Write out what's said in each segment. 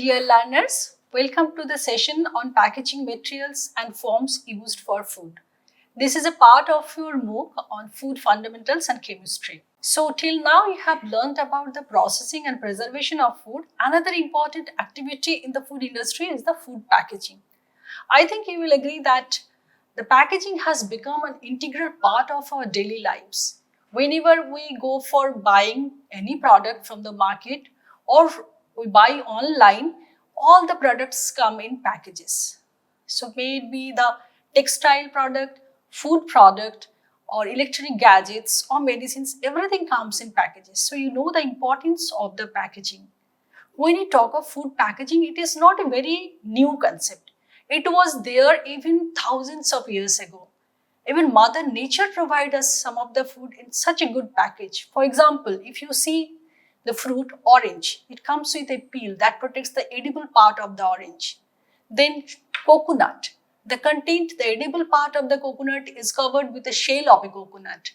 Dear learners, welcome to the session on packaging materials and forms used for food. This is a part of your MOOC on food fundamentals and chemistry. So till now you have learned about the processing and preservation of food. Another important activity in the food industry is the food packaging. I think you will agree that the packaging has become an integral part of our daily lives. Whenever we go for buying any product from the market or we buy online, all the products come in packages. So may it be the textile product, food product, or electronic gadgets or medicines, everything comes in packages. So you know the importance of the packaging. When you talk of food packaging, it is not a very new concept. It was there even thousands of years ago. Even Mother Nature provides us some of the food in such a good package. For example, if you see the fruit orange, it comes with a peel that protects the edible part of the orange. Then coconut, the content, the edible part of the coconut is covered with the shell of a coconut.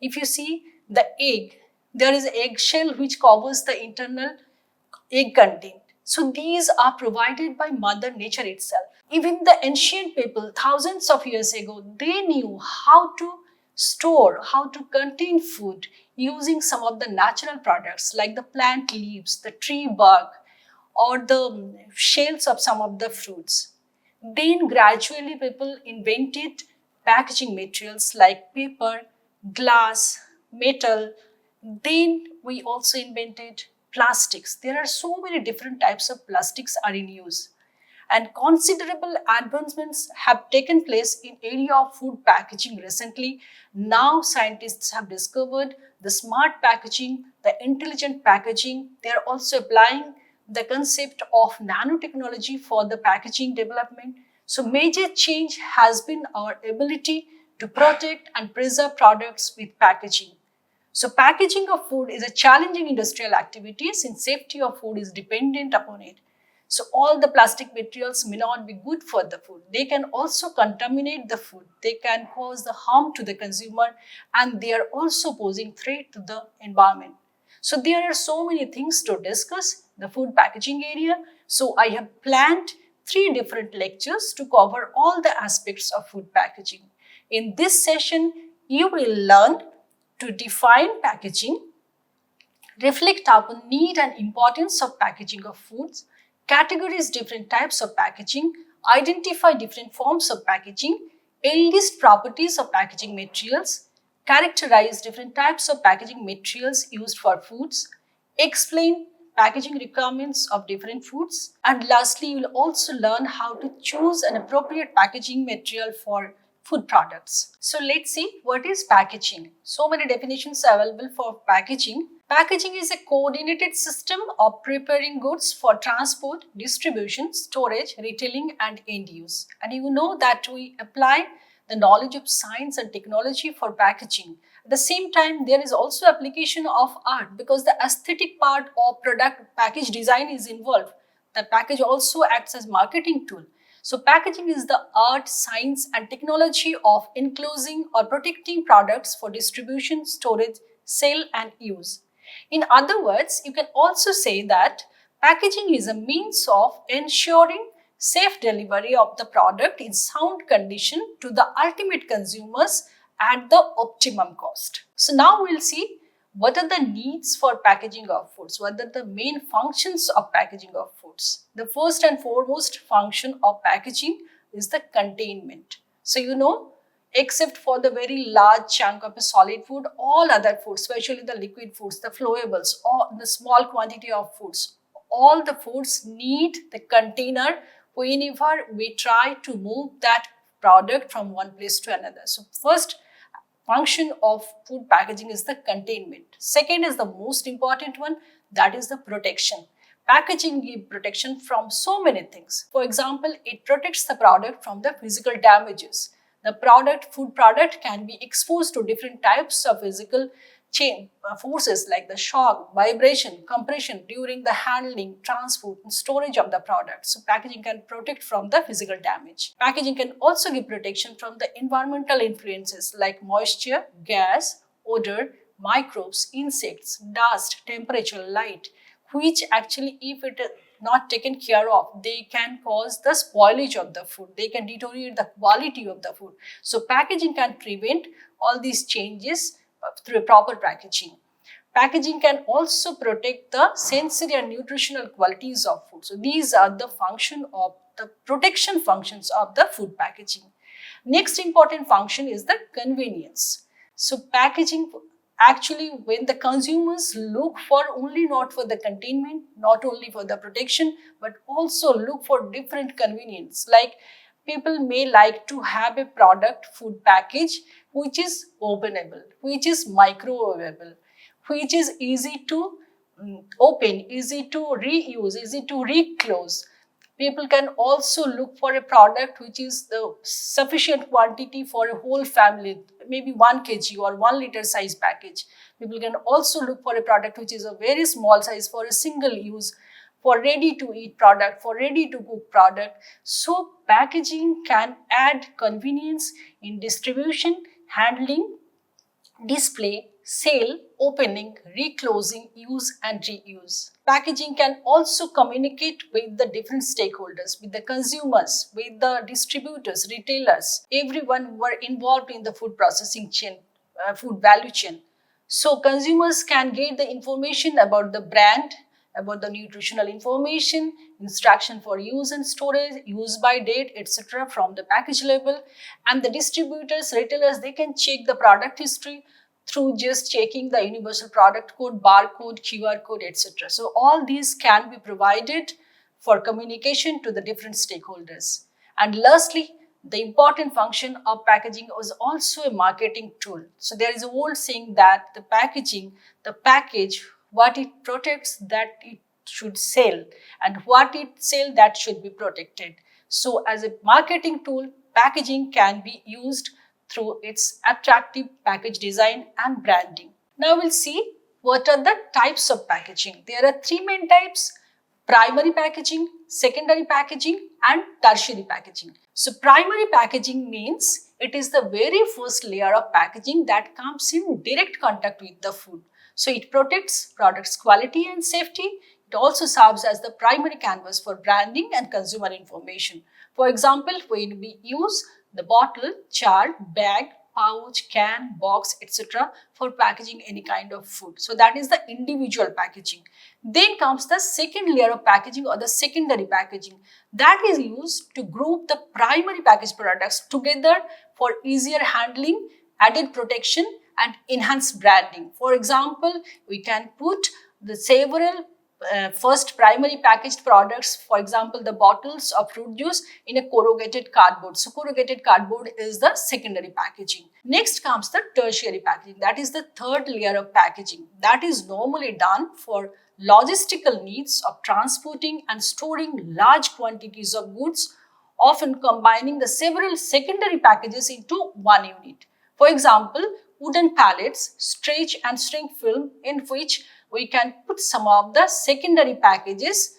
If you see the egg, there is egg shell which covers the internal egg content. So these are provided by Mother Nature itself. Even the ancient people, thousands of years ago, they knew how to store, how to contain food using some of the natural products like the plant leaves, the tree bark, or the shells of some of the fruits. Then gradually people invented packaging materials like paper, glass, metal. Then we also invented plastics. There are so many different types of plastics are in use. And considerable advancements have taken place in area of food packaging recently. Now scientists have discovered the smart packaging, the intelligent packaging. They are also applying the concept of nanotechnology for the packaging development. So major change has been our ability to protect and preserve products with packaging. So packaging of food is a challenging industrial activity since safety of food is dependent upon it. So all the plastic materials may not be good for the food. They can also contaminate the food. They can cause the harm to the consumer and they are also posing threat to the environment. So there are so many things to discuss the food packaging area. So I have planned 3 different lectures to cover all the aspects of food packaging. In this session, you will learn to define packaging, reflect upon need and importance of packaging of foods, categorize different types of packaging, identify different forms of packaging, enlist properties of packaging materials, characterize different types of packaging materials used for foods, explain packaging requirements of different foods, and lastly, you will also learn how to choose an appropriate packaging material for food products. So let's see what is packaging. So many definitions are available for packaging. Packaging is a coordinated system of preparing goods for transport, distribution, storage, retailing and end use. And you know that we apply the knowledge of science and technology for packaging. At the same time, there is also application of art because the aesthetic part of product package design is involved. The package also acts as marketing tool. So packaging is the art, science and technology of enclosing or protecting products for distribution, storage, sale and use. In other words, you can also say that packaging is a means of ensuring safe delivery of the product in sound condition to the ultimate consumers at the optimum cost. So now we'll see what are the needs for packaging of foods, what are the main functions of packaging of foods. The first and foremost function of packaging is the containment. So you know, except for the very large chunk of a solid food, all other foods, especially the liquid foods, the flowables, or the small quantity of foods, all the foods need the container whenever we try to move that product from one place to another. So first function of food packaging is the containment. Second is the most important one, that is the protection. Packaging gives protection from so many things. For example, it protects the product from the physical damages. The food product can be exposed to different types of physical forces like the shock, vibration, compression during the handling, transport and storage of the product. So packaging can protect from the physical damage. Packaging can also give protection from the environmental influences like moisture, gas, odor, microbes, insects, dust, temperature, light, which actually if it not taken care of, they can cause the spoilage of the food. They can deteriorate the quality of the food. So packaging can prevent all these changes through proper packaging. Packaging can also protect the sensory and nutritional qualities of food. So these are the protection functions of the food packaging. Next important function is the convenience. So packaging, actually, when the consumers look for only not for the containment, not only for the protection, but also look for different convenience. Like people may like to have a product food package which is openable, which is microwavable, which is easy to open, easy to reuse, easy to reclose. People can also look for a product which is the sufficient quantity for a whole family, maybe 1 kg or 1 liter size package. People can also look for a product which is a very small size for a single use, for ready to eat product, for ready to cook product. So packaging can add convenience in distribution, handling, display, sale, opening, reclosing, use and reuse. Packaging can also communicate with the different stakeholders, with the consumers, with the distributors, retailers, everyone who are involved in the food processing chain, food value chain. So consumers can get the information about the brand, about the nutritional information, instruction for use and storage, use by date, etc. from the package label. And the distributors, retailers, they can check the product history through just checking the universal product code, barcode, QR code, etc. So all these can be provided for communication to the different stakeholders. And lastly, the important function of packaging is also a marketing tool. So there is a old saying that the package, what it protects, that it should sell, and what it sells, that should be protected. So as a marketing tool, packaging can be used through its attractive package design and branding. Now we'll see what are the types of packaging. There are 3 main types: primary packaging, secondary packaging and tertiary packaging. So primary packaging means it is the very first layer of packaging that comes in direct contact with the food. So it protects product's quality and safety. It also serves as the primary canvas for branding and consumer information. For example, when we use the bottle, jar, bag, pouch, can, box, etc. for packaging any kind of food. So that is the individual packaging. Then comes the second layer of packaging, or the secondary packaging. That is used to group the primary packaged products together for easier handling, added protection and enhanced branding. For example, we can put the several first primary packaged products, for example the bottles of fruit juice, in a corrugated cardboard. So corrugated cardboard is the secondary packaging. Next comes the tertiary packaging. That is the third layer of packaging. That is normally done for logistical needs of transporting and storing large quantities of goods, often combining the several secondary packages into one unit. For example, wooden pallets, stretch and shrink film, in which we can put some of the secondary packages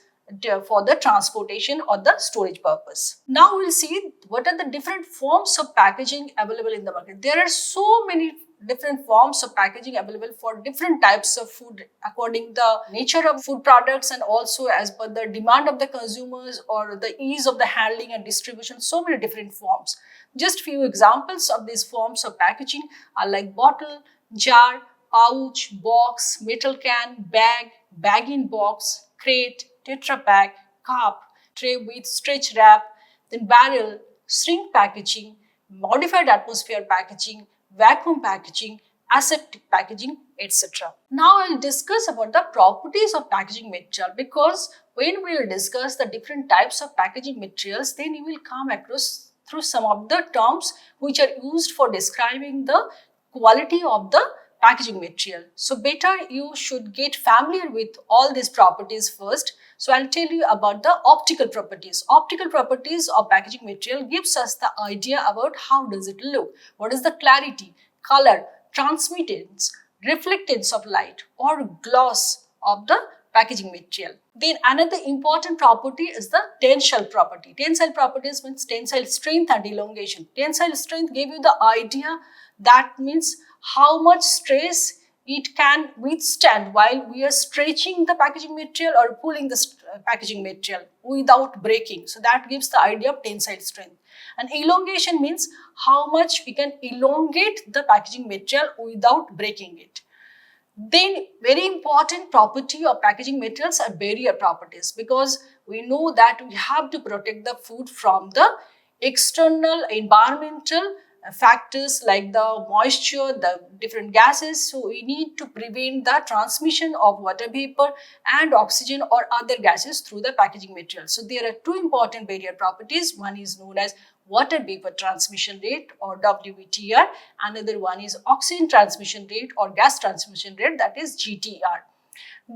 for the transportation or the storage purpose. Now we'll see what are the different forms of packaging available in the market. There are so many different forms of packaging available for different types of food according to the nature of food products and also as per the demand of the consumers or the ease of the handling and distribution. So many different forms. Just few examples of these forms of packaging are like bottle, jar, pouch, box, metal can, bag, bag-in-box, crate, Tetra Pak, cup, tray with stretch wrap, then barrel, shrink packaging, modified atmosphere packaging, vacuum packaging, aseptic packaging, etc. Now I'll discuss about the properties of packaging material, because when we will discuss the different types of packaging materials, then you will come across through some of the terms which are used for describing the quality of the packaging material. So better you should get familiar with all these properties first. So I'll tell you about the optical properties. Optical properties of packaging material gives us the idea about how does it look, what is the clarity, color, transmittance, reflectance of light or gloss of the packaging material. Then another important property is the tensile property. Tensile properties means tensile strength and elongation. Tensile strength gave you the idea, that means how much stress it can withstand while we are stretching the packaging material or pulling the packaging material without breaking. So that gives the idea of tensile strength. And elongation means how much we can elongate the packaging material without breaking it. Then very important property of packaging materials are barrier properties, because we know that we have to protect the food from the external environmental factors like the moisture, the different gases. So we need to prevent the transmission of water vapor and oxygen or other gases through the packaging material. So there are two important barrier properties. One is known as water vapor transmission rate or WVTR. Another one is oxygen transmission rate or gas transmission rate, that is GTR.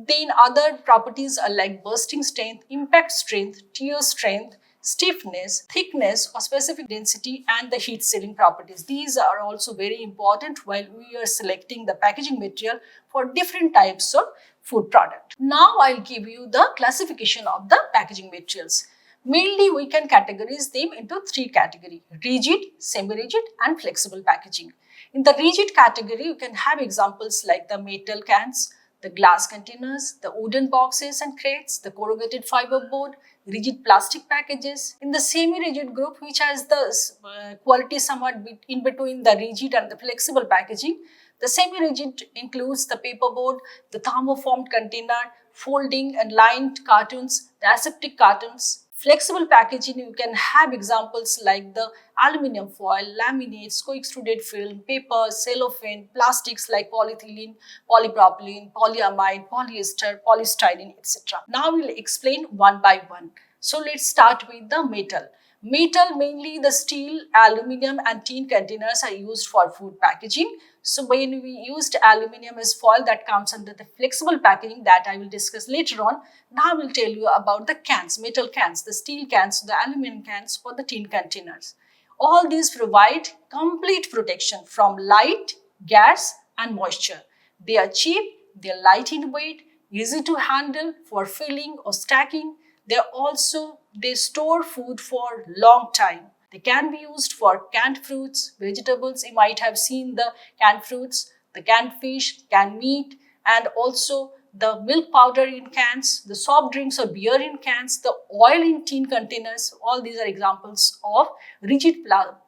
Then other properties are like bursting strength, impact strength, tear strength, stiffness, thickness or specific density, and the heat sealing properties. These are also very important while we are selecting the packaging material for different types of food product. Now I'll give you the classification of the packaging materials. Mainly we can categorize them into three categories: rigid, semi-rigid and flexible packaging. In the rigid category, you can have examples like the metal cans, the glass containers, the wooden boxes and crates, the corrugated fiber board, rigid plastic packages. In the semi-rigid group, which has the quality somewhat in between the rigid and the flexible packaging, the semi-rigid includes the paperboard, the thermoformed container, folding and lined cartons, the aseptic cartons. Flexible packaging, you can have examples like the aluminum foil, laminates, co-extruded film, paper, cellophane, plastics like polyethylene, polypropylene, polyamide, polyester, polystyrene, etc. Now we'll explain one by one. So let's start with the metal. Metal, mainly the steel, aluminum and tin containers are used for food packaging. So when we used aluminum as foil, that comes under the flexible packaging that I will discuss later on. Now I will tell you about the cans, metal cans, the steel cans, the aluminum cans or the tin containers. All these provide complete protection from light, gas and moisture. They are cheap, they are light in weight, easy to handle for filling or stacking. They store food for long time. They can be used for canned fruits, vegetables. You might have seen the canned fruits, the canned fish, canned meat, and also the milk powder in cans, the soft drinks or beer in cans, the oil in tin containers. All these are examples of rigid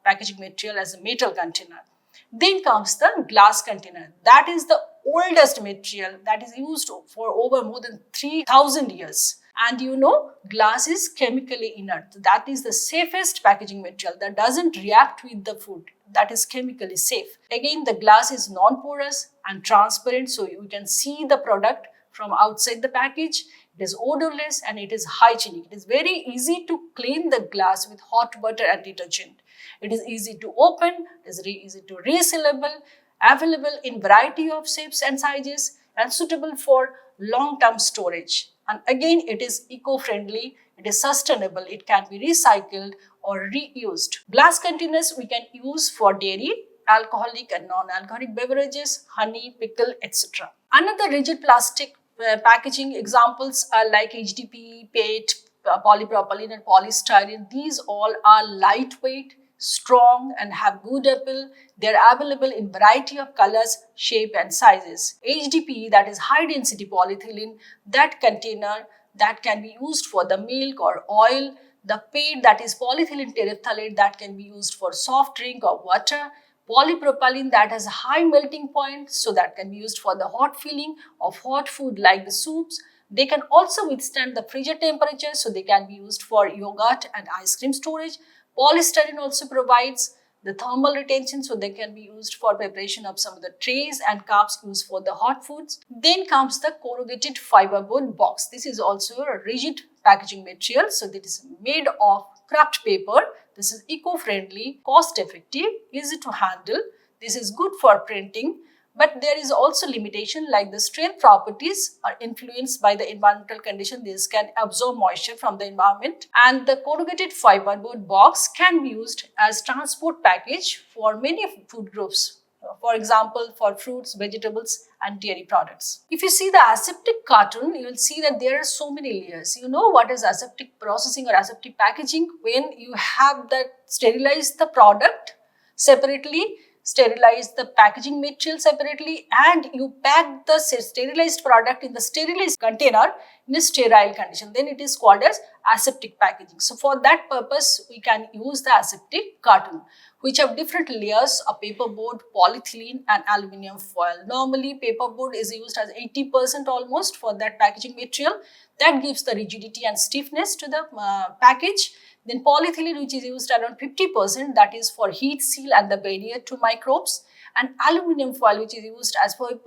packaging material as a metal container. Then comes the glass container. That is the oldest material that is used for over more than 3000 years. And you know, glass is chemically inert. That is the safest packaging material that doesn't react with the food. That is chemically safe. Again, the glass is non-porous and transparent, so you can see the product from outside the package. It is odorless and it is hygienic. It is very easy to clean the glass with hot water and detergent. It is easy to open, it is easy to resealable, available in variety of shapes and sizes, and suitable for long-term storage. And again, it is eco-friendly, it is sustainable, it can be recycled or reused. Glass containers we can use for dairy, alcoholic and non-alcoholic beverages, honey, pickle, etc. Another rigid plastic packaging examples are like HDPE, PET, polypropylene and polystyrene. These all are lightweight, strong and have good appeal. They are available in variety of colors, shape and sizes. HDPE, that is high density polyethylene, that container that can be used for the milk or oil. The PET, that is polyethylene terephthalate, that can be used for soft drink or water. Polypropylene, that has a high melting point, so that can be used for the hot filling of hot food like the soups. They can also withstand the frigid temperature, so they can be used for yogurt and ice cream storage. Polystyrene also provides the thermal retention, so they can be used for preparation of some of the trays and cups used for the hot foods. Then comes the corrugated fiberboard box. This is also a rigid packaging material, so that is made of kraft paper. This is eco-friendly, cost-effective, easy to handle. This is good for printing, but there is also limitation, like the strength properties are influenced by the environmental condition. This can absorb moisture from the environment, and the corrugated fiberboard box can be used as transport package for many food groups. For example, for fruits, vegetables and dairy products. If you see the aseptic carton, you will see that there are so many layers. You know what is aseptic processing or aseptic packaging? When you have that sterilized the product separately, sterilize the packaging material separately, and you pack the sterilized product in the sterilized container in a sterile condition. Then it is called as aseptic packaging. So for that purpose, we can use the aseptic carton, which have different layers of paperboard, polyethylene and aluminum foil. Normally paperboard is used as 80% almost for that packaging material. That gives the rigidity and stiffness to the package. Then polyethylene, which is used around 50%, that is for heat seal and the barrier to microbes. And aluminum foil, which is used as 5%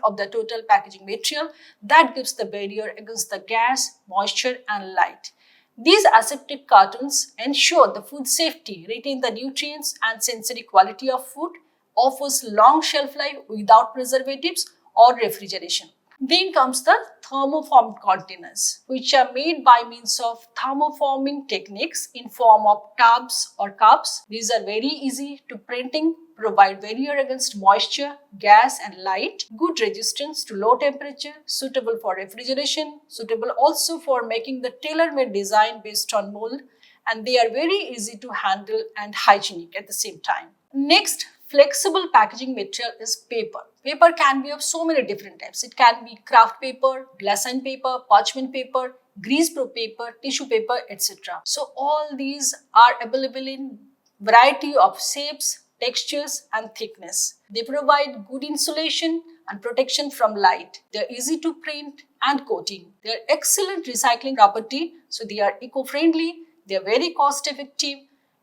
of the total packaging material, that gives the barrier against the gas, moisture and light. These aseptic cartons ensure the food safety, retain the nutrients and sensory quality of food, offers long shelf life without preservatives or refrigeration. Then comes the thermoformed containers, which are made by means of thermoforming techniques in form of tubs or cups. These are very easy to printing, provide barrier against moisture, gas and light, good resistance to low temperature, suitable for refrigeration, suitable also for making the tailor-made design based on mold, and they are very easy to handle and hygienic at the same time. Next, flexible packaging material is paper. Paper can be of so many different types. It can be craft paper, glassine paper, parchment paper, greaseproof paper, tissue paper, etc. So all these are available in variety of shapes, textures and thickness. They provide good insulation and protection from light. They are easy to print and coating. They are excellent recycling property, so they are eco-friendly. They are very cost effective.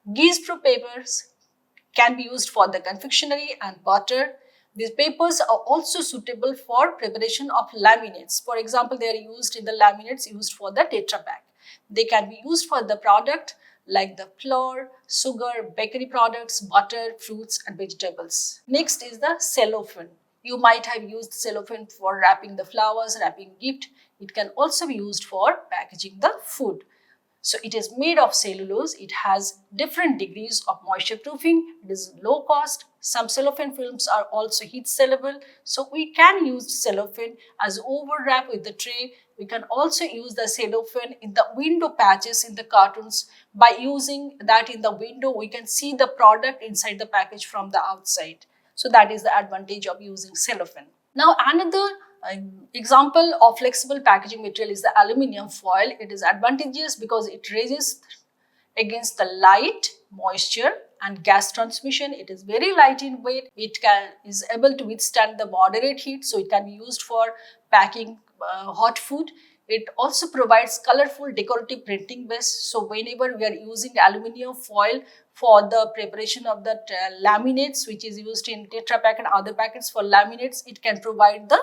Greaseproof papers can be used for the confectionery and butter. These papers are also suitable for preparation of laminates. For example, they are used in the laminates used for the Tetra Pak. They can be used for the product like the flour, sugar, bakery products, butter, fruits and vegetables. Next is the cellophane. You might have used cellophane for wrapping the flowers, wrapping gift. It can also be used for packaging the food. So it is made of cellulose. It has different degrees of moisture proofing. It is low cost. Some cellophane films are also heat soluble. So we can use cellophane as overwrap with the tray. We can also use the cellophane in the window patches in the cartons. By using that in the window, we can see the product inside the package from the outside. So that is the advantage of using cellophane. Now another example of flexible packaging material is the aluminum foil. It is advantageous because it resists against the light, moisture and gas transmission. It is very light in weight. It is able to withstand the moderate heat, so it can be used for packing hot food. It also provides colorful decorative printing base. So whenever we are using aluminum foil for the preparation of the laminates, which is used in Tetra Pak and other packets for laminates, it can provide the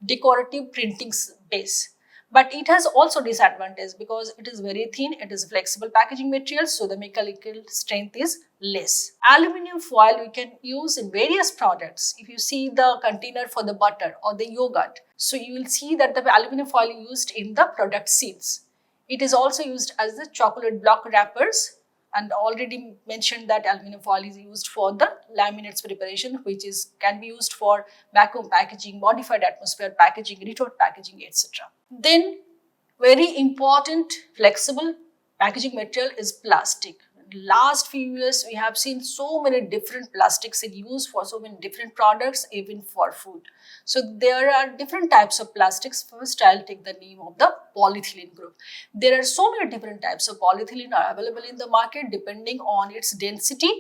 decorative printing base. But it has also disadvantage because it is very thin. It is flexible packaging material, so the mechanical strength is less. Aluminum foil we can use in various products. If you see the container for the butter or the yogurt, so you will see that the aluminum foil used in the product seals. It is also used as the chocolate block wrappers, and already mentioned that aluminum foil is used for the laminates preparation, which can be used for vacuum packaging, modified atmosphere packaging, retort packaging, etc. Then very important flexible packaging material is plastic. Last few years we have seen so many different plastics in use for so many different products, even for food. So there are different types of plastics. First I'll take the name of the polyethylene group. There are so many different types of polyethylene are available in the market depending on its density.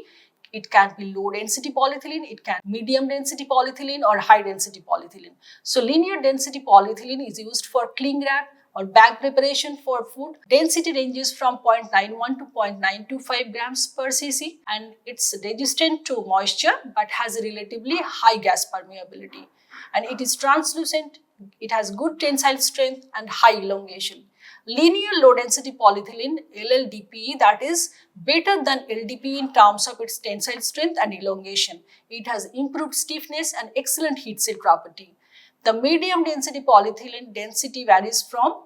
It can be low density polyethylene, it can be medium density polyethylene or high density polyethylene. So linear density polyethylene is used for cling wrap or bag preparation for food. Density ranges from 0.91 to 0.925 grams per cc, and it's resistant to moisture but has a relatively high gas permeability. And it is translucent, it has good tensile strength and high elongation. Linear low density polyethylene LLDPE, that is better than LDPE in terms of its tensile strength and elongation. It has improved stiffness and excellent heat seal property. The medium density polyethylene density varies from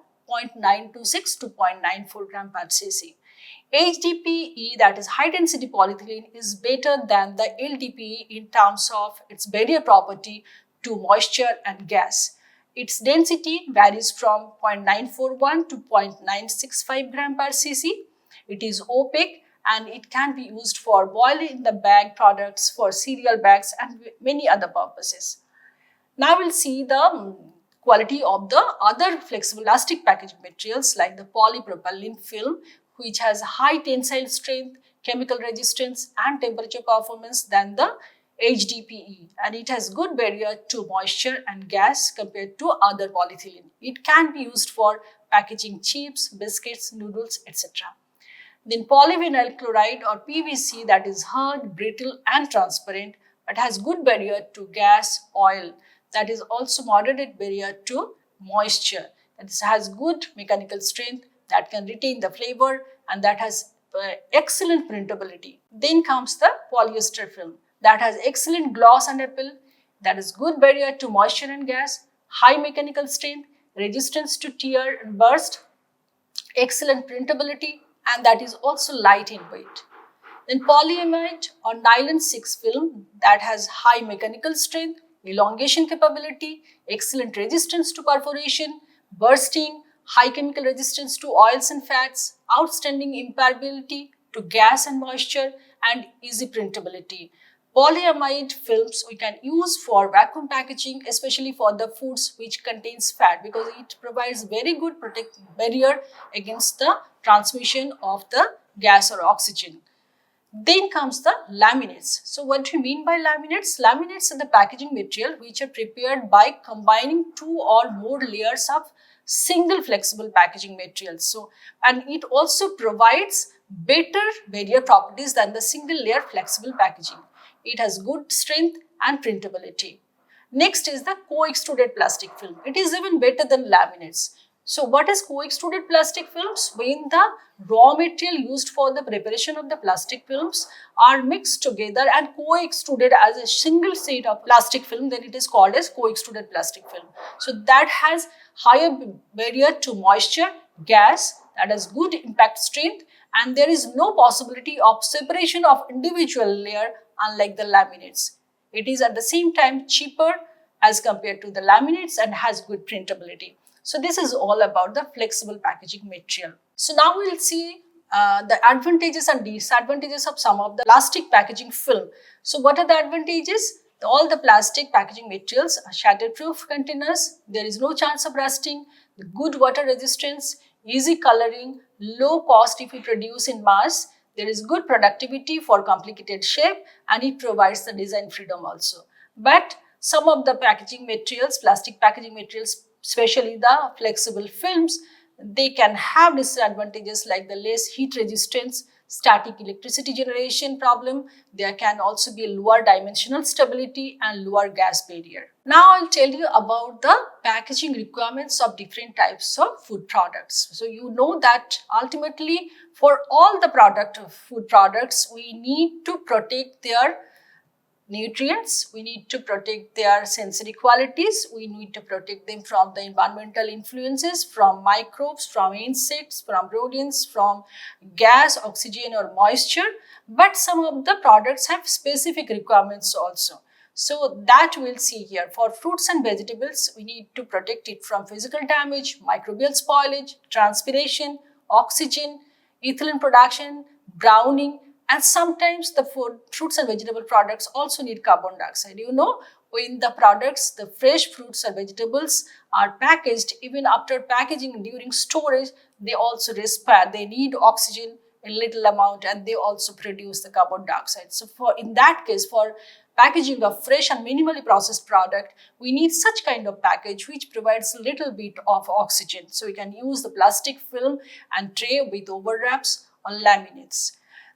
0.926 to 0.94 gram per cc. HDPE, that is high density polyethylene, is better than the LDPE in terms of its barrier property to moisture and gas. Its density varies from 0.941 to 0.965 gram per cc. It is opaque and it can be used for boiling the bag products, for cereal bags, and many other purposes. Now we'll see the quality of the other flexible elastic packaging materials like the polypropylene film, which has high tensile strength, chemical resistance, and temperature performance than the HDPE, and it has good barrier to moisture and gas compared to other polyethylene. It can be used for packaging chips, biscuits, noodles, etc. Then polyvinyl chloride or PVC, that is hard, brittle and transparent but has good barrier to gas, oil, that is also moderate barrier to moisture, that has good mechanical strength, that can retain the flavor, and that has excellent printability. Then comes the polyester film that has excellent gloss and appeal, that is good barrier to moisture and gas, high mechanical strength, resistance to tear and burst, excellent printability, and that is also light in weight. Then polyamide or nylon 6 film that has high mechanical strength, elongation capability, excellent resistance to perforation, bursting, high chemical resistance to oils and fats, outstanding impermeability to gas and moisture, and easy printability. Polyamide films we can use for vacuum packaging, especially for the foods which contains fat, because it provides very good barrier against the transmission of the gas or oxygen. Then comes the laminates. So what do you mean by laminates? Laminates are the packaging material which are prepared by combining two or more layers of single flexible packaging materials. So, and it also provides better barrier properties than the single layer flexible packaging. It has good strength and printability. Next is the co-extruded plastic film. It is even better than laminates. So what is co-extruded plastic films? When the raw material used for the preparation of the plastic films are mixed together and co-extruded as a single set of plastic film, then it is called as co-extruded plastic film. So that has higher barrier to moisture, gas, that has good impact strength, and there is no possibility of separation of individual layer unlike the laminates. It is at the same time cheaper as compared to the laminates and has good printability. So this is all about the flexible packaging material. So now we will see the advantages and disadvantages of some of the plastic packaging film. So what are the advantages? All the plastic packaging materials are shatterproof containers. There is no chance of rusting, good water resistance, easy coloring, low cost if we produce in mass. There is good productivity for complicated shape, and it provides the design freedom also. But some of the packaging materials, plastic packaging materials, especially the flexible films, they can have disadvantages like the less heat resistance, static electricity generation problem. There can also be lower dimensional stability and lower gas barrier. Now I'll tell you about the packaging requirements of different types of food products. So you know that ultimately for all the food products, we need to protect their nutrients, we need to protect their sensory qualities, we need to protect them from the environmental influences, from microbes, from insects, from rodents, from gas, oxygen or moisture. But some of the products have specific requirements also. So that we'll see here. For fruits and vegetables, we need to protect it from physical damage, microbial spoilage, transpiration, oxygen, ethylene production, browning, and sometimes the fruits and vegetable products also need carbon dioxide. You know, when the products, the fresh fruits or vegetables are packaged, even after packaging during storage, they also respire. They need oxygen in little amount and they also produce the carbon dioxide. So in that case, for packaging of fresh and minimally processed product, we need such kind of package which provides a little bit of oxygen. So we can use the plastic film and tray with overwraps or laminates.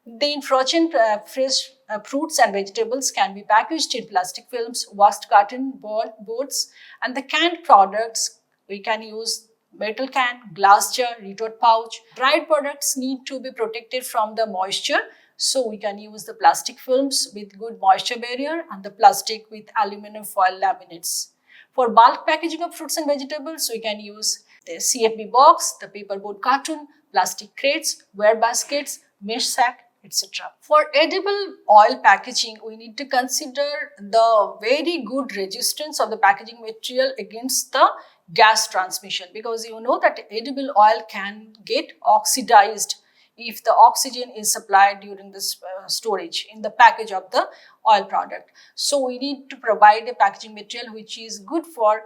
The frozen fresh fruits and vegetables can be packaged in plastic films, washed carton boards, and the canned products we can use metal can, glass jar, retort pouch. Dried products need to be protected from the moisture, so we can use the plastic films with good moisture barrier and the plastic with aluminum foil laminates. For bulk packaging of fruits and vegetables, we can use the CFB box, the paperboard carton, plastic crates, ware baskets, mesh sack, etc. For edible oil packaging, we need to consider the very good resistance of the packaging material against the gas transmission, because you know that edible oil can get oxidized if the oxygen is supplied during this storage in the package of the oil product. So we need to provide a packaging material which is good for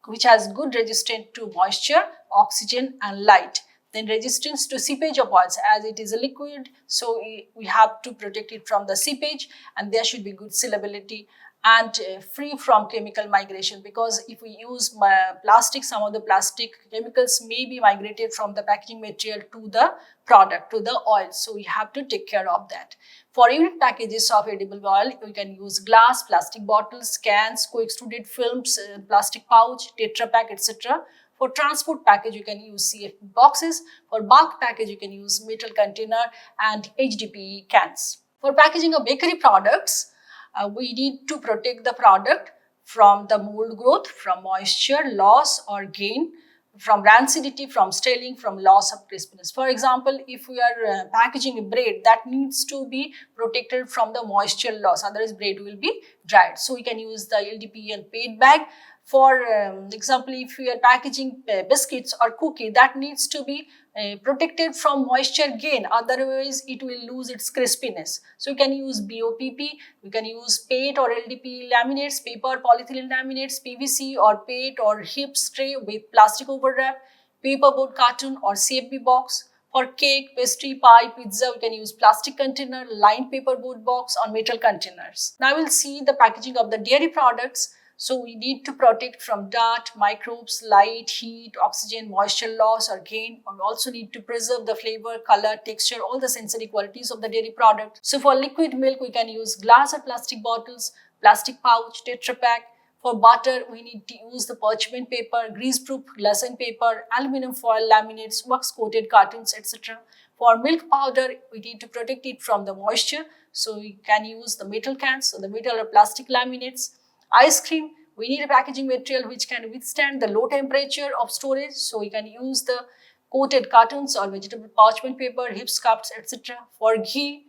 which has good resistance to moisture, oxygen and light. Then resistance to seepage of oils, as it is a liquid, so we have to protect it from the seepage, and there should be good sealability and free from chemical migration, because if we use plastic, some of the plastic chemicals may be migrated from the packaging material to the product, to the oil. So we have to take care of that. For unit packages of edible oil, we can use glass, plastic bottles, cans, co-extruded films, plastic pouch, Tetra Pak, etc. For transport package, you can use CFP boxes. For bulk package, you can use metal container and HDPE cans. For packaging of bakery products, we need to protect the product from the mold growth, from moisture loss or gain, from rancidity, from staling, from loss of crispiness. For example, if we are packaging a bread, that needs to be protected from the moisture loss, otherwise bread will be dried. So we can use the LDPE and paid bag. For example, if we are packaging biscuits or cookie, that needs to be protected from moisture gain, otherwise it will lose its crispiness. So you can use BOPP, you can use PET or LDPE laminates, paper polyethylene laminates, PVC or PET or HIPS tray with plastic overwrap, paperboard carton or CFB box. For cake, pastry, pie, pizza, we can use plastic container, lined paperboard box or metal containers. Now we'll see the packaging of the dairy products. So we need to protect from dirt, microbes, light, heat, oxygen, moisture loss or gain. We also need to preserve the flavor, color, texture, all the sensory qualities of the dairy product. So for liquid milk, we can use glass or plastic bottles, plastic pouch, Tetra Pak. For butter, we need to use the parchment paper, grease-proof glacé paper, aluminum foil laminates, wax-coated cartons, etc. For milk powder, we need to protect it from the moisture. So we can use the metal cans or the metal or plastic laminates. Ice cream, we need a packaging material which can withstand the low temperature of storage. So we can use the coated cartons or vegetable parchment paper, HIPS cups, etc. For ghee,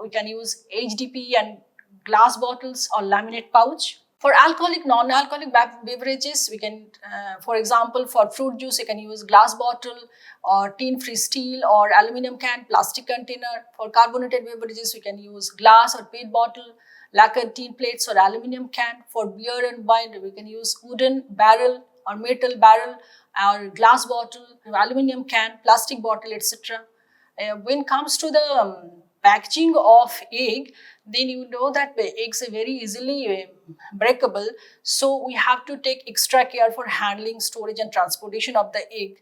we can use HDPE and glass bottles or laminate pouch. For alcoholic, non-alcoholic beverages, we can, for example, for fruit juice, you can use glass bottle or tin-free steel or aluminum can, plastic container. For carbonated beverages, we can use glass or PET bottle, lacquered tin plates or aluminum can. For beer and wine, we can use wooden barrel or metal barrel or glass bottle, aluminum can, plastic bottle, etc. When it comes to the packaging of egg, then you know that eggs are very easily breakable. So we have to take extra care for handling, storage and transportation of the egg.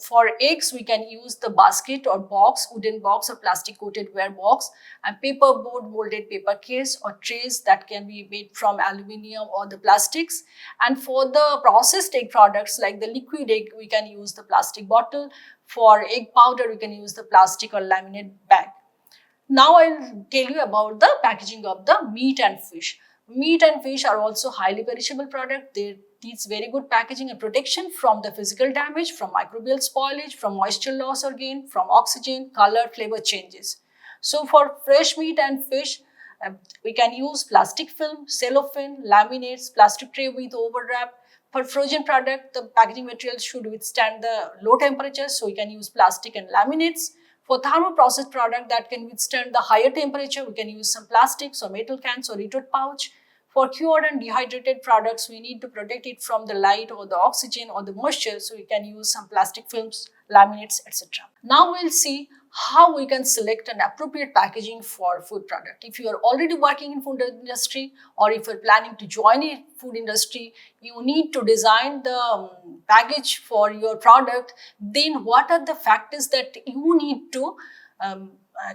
For eggs, we can use the basket or box, wooden box or plastic coated ware box, and paperboard molded paper case or trays that can be made from aluminum or the plastics. And for the processed egg products like the liquid egg, we can use the plastic bottle. For egg powder, we can use the plastic or laminate bag. Now I'll tell you about the packaging of the meat and fish. Meat and fish are also highly perishable product. They need very good packaging and protection from the physical damage, from microbial spoilage, from moisture loss or gain, from oxygen, color, flavor changes. So for fresh meat and fish, we can use plastic film, cellophane, laminates, plastic tray with overwrap. For frozen product, the packaging material should withstand the low temperatures, so we can use plastic and laminates. For thermoprocessed product that can withstand the higher temperature, we can use some plastics or metal cans or retort pouch. For cured and dehydrated products, we need to protect it from the light or the oxygen or the moisture, so we can use some plastic films, laminates, etc. Now we'll see how we can select an appropriate packaging for food product. If you are already working in food industry or if you're planning to join a food industry, you need to design the package for your product. Then what are the factors that you need to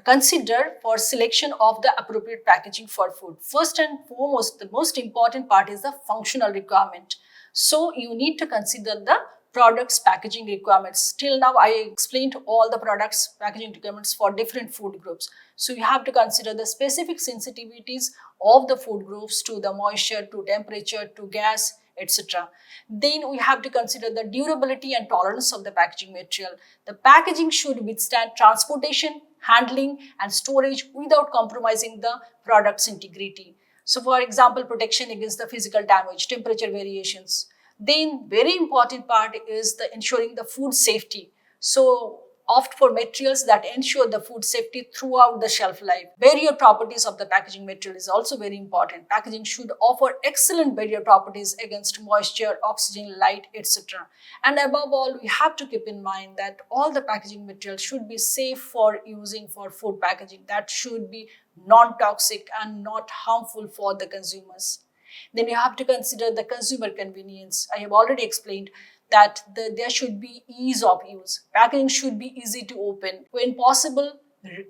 consider for selection of the appropriate packaging for food? First and foremost, the most important part is the functional requirement. So you need to consider the products packaging requirements. Till now I explained all the products packaging requirements for different food groups. So you have to consider the specific sensitivities of the food groups to the moisture, to temperature, to gas, etc. Then we have to consider the durability and tolerance of the packaging material. The packaging should withstand transportation, handling and storage without compromising the product's integrity. So for example, protection against the physical damage, temperature variations. Then very important part is the ensuring the food safety. So Opt for materials that ensure the food safety throughout the shelf life. Barrier properties of the packaging material is also very important. Packaging should offer excellent barrier properties against moisture, oxygen, light, etc. And above all, we have to keep in mind that all the packaging material should be safe for using for food packaging. That should be non-toxic and not harmful for the consumers. Then you have to consider the consumer convenience. I have already explained that there should be ease of use. Packaging should be easy to open. When possible,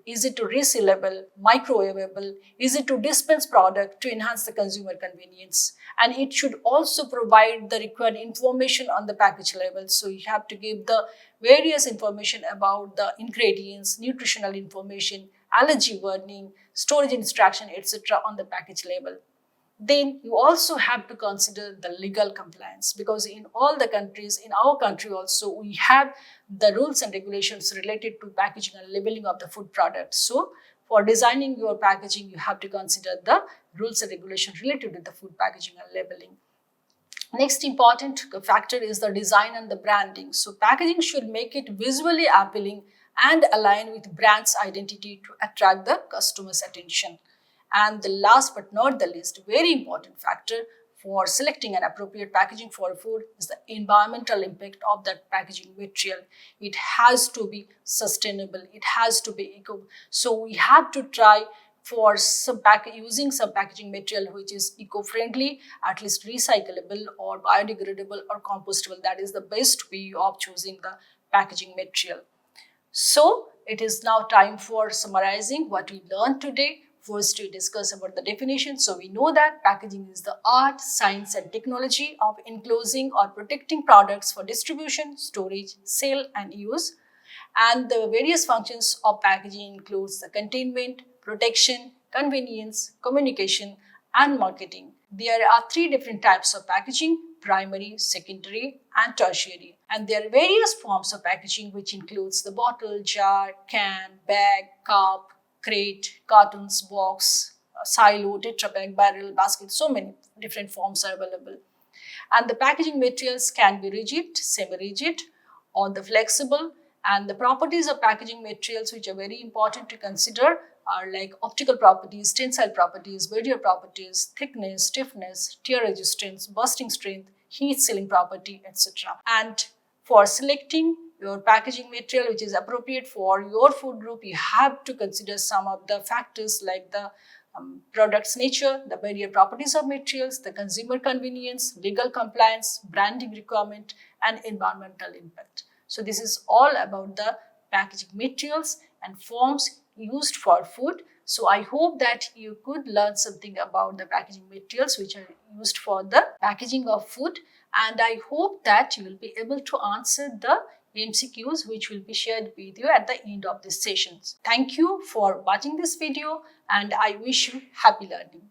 easy to resealable, microwavable, easy to dispense product to enhance the consumer convenience. And it should also provide the required information on the package label. So you have to give the various information about the ingredients, nutritional information, allergy warning, storage instruction, etc. on the package label. Then you also have to consider the legal compliance, because in all the countries, in our country also, we have the rules and regulations related to packaging and labeling of the food products. So for designing your packaging, you have to consider the rules and regulations related to the food packaging and labeling. Next important factor is the design and the branding. So packaging should make it visually appealing and align with brand's identity to attract the customer's attention. And the last but not the least, very important factor for selecting an appropriate packaging for food is the environmental impact of that packaging material. It has to be sustainable. It has to be eco. So we have to try for using some packaging material which is eco-friendly, at least recyclable or biodegradable or compostable. That is the best way of choosing the packaging material. So it is now time for summarizing what we learned today. First, we discuss about the definition. So we know that packaging is the art, science and technology of enclosing or protecting products for distribution, storage, sale and use. And the various functions of packaging includes the containment, protection, convenience, communication and marketing. There are three different types of packaging: primary, secondary and tertiary. And there are various forms of packaging which includes the bottle, jar, can, bag, cup, crate, cartons, box, silo, tetra pack, barrel, basket, so many different forms are available. And the packaging materials can be rigid, semi-rigid or the flexible. And the properties of packaging materials which are very important to consider are like optical properties, tensile properties, barrier properties, thickness, stiffness, tear resistance, bursting strength, heat sealing property, etc. And for selecting your packaging material which is appropriate for your food group, you have to consider some of the factors like the product's nature, the barrier properties of materials, the consumer convenience, legal compliance, branding requirement, and environmental impact. So this is all about the packaging materials and forms used for food. So I hope that you could learn something about the packaging materials which are used for the packaging of food. And I hope that you will be able to answer the MCQs which will be shared with you at the end of this session. Thank you for watching this video and I wish you happy learning.